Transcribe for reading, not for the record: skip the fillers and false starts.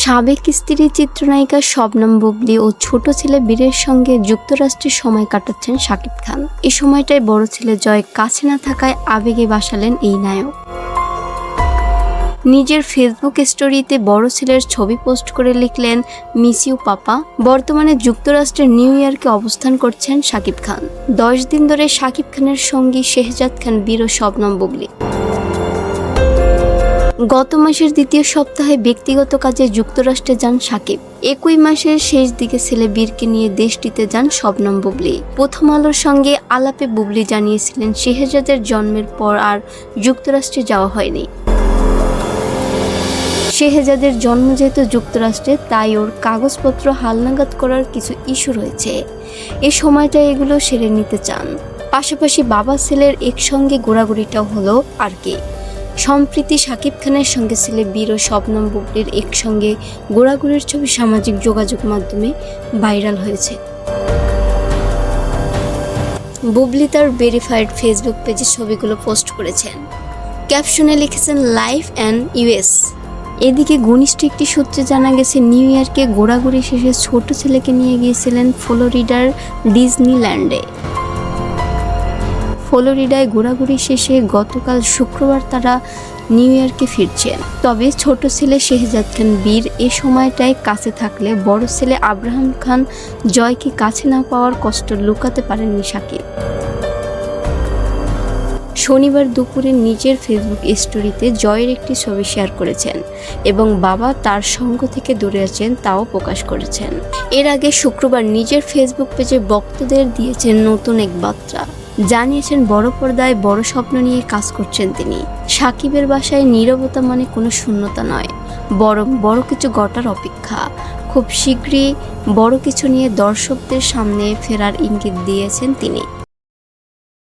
সাবেক স্ত্রী চিত্রনায়িকা শবনম বুবলী ও ছোট ছেলে বীরের সঙ্গে যুক্তরাষ্ট্রে সময় কাটাচ্ছেন শাকিব খান। এই সময়টায় বড় ছেলে জয় কাছে না থাকায় আবেগে ভাসালেন এই নায়ক। নিজের ফেসবুক স্টোরিতে বড় ছেলের ছবি পোস্ট করে লিখলেন, মিস ইউ পাপা। বর্তমানে যুক্তরাষ্ট্রের নিউ ইয়র্কে অবস্থান করছেন শাকিব খান। 10 দিন ধরে শাকিব খানের সঙ্গী শেহজাদ খান বীর ও শবনম বুবলী। গত মাসের দ্বিতীয় সপ্তাহে ব্যক্তিগত কাজে যুক্তরাষ্ট্রে যান শাকিব। একই মাসের শেষ দিকে ছেলে বীরকে নিয়ে দেশটিতে যান শবনম বুবলী। প্রথম আলোর সঙ্গে আলাপে বুবলী জানিয়েছিলেন, শেহজাদের জন্মের পর আর যুক্তরাষ্ট্রে যাওয়া হয়নি। শেহজাদের জন্ম যেহেতু যুক্তরাষ্ট্রে, তাই ওর কাগজপত্র হালনাগাদ করার কিছু ইস্যু রয়েছে। এই সময়টা এগুলো সেরে নিতে চান। পাশাপাশি বাবা ছেলের একসঙ্গে ঘোরাঘুরিটাও হলো আর কি। সম্প্রতি শাকিব খানের সঙ্গে ছেলে বীর ও শবনম বুবলীর একসঙ্গে ঘোরাঘুরির ছবি সামাজিক যোগাযোগ মাধ্যমে ভাইরাল হয়েছে। বুবলী তার ভেরিফাইড ফেসবুক পেজে ছবিগুলো পোস্ট করেছেন। ক্যাপশনে লিখেছেন, লাইফ অ্যান্ড ইউএস। এদিকে ঘনিষ্ঠ একটি সূত্রে জানা গেছে, নিউ ইয়র্কে ঘোরাঘুরি শেষে ছোট ছেলেকে নিয়ে গিয়েছিলেন ফ্লোরিডার ডিজনিল্যান্ডে। ফ্লোরিডায় ঘোরাঘুরি শেষে গতকাল শুক্রবার তারা নিউ ইয়র্কে ফিরছেন। তবে ছোট ছেলে শেহজাদ খান বীর এ সময়টায় কাছে থাকলে বড় ছেলে আব্রাহাম খান জয়কে কাছে না পাওয়ার কষ্ট লুকাতে পারেননি শাকিব। শনিবার দুপুরে নিজের ফেসবুক স্টোরিতে জয়ের একটি ছবি শেয়ার করেছেন এবং বাবা তার সঙ্গ থেকে দূরে আছেন তাও প্রকাশ করেছেন। এর আগে শুক্রবার নিজের ফেসবুক পেজে ভক্তদের দিয়েছেন নতুন এক বার্তা। জানিয়েছেন বড় পর্দায় বড় স্বপ্ন নিয়ে কাজ করছেন তিনি। শাকিবের বাসায় নীরবতা মানে কোনো শূন্যতা নয়, বরং বড় কিছু ঘটার অপেক্ষা। খুব শীঘ্রই বড় কিছু নিয়ে দর্শকদের সামনে ফেরার ইঙ্গিত দিয়েছেন তিনি।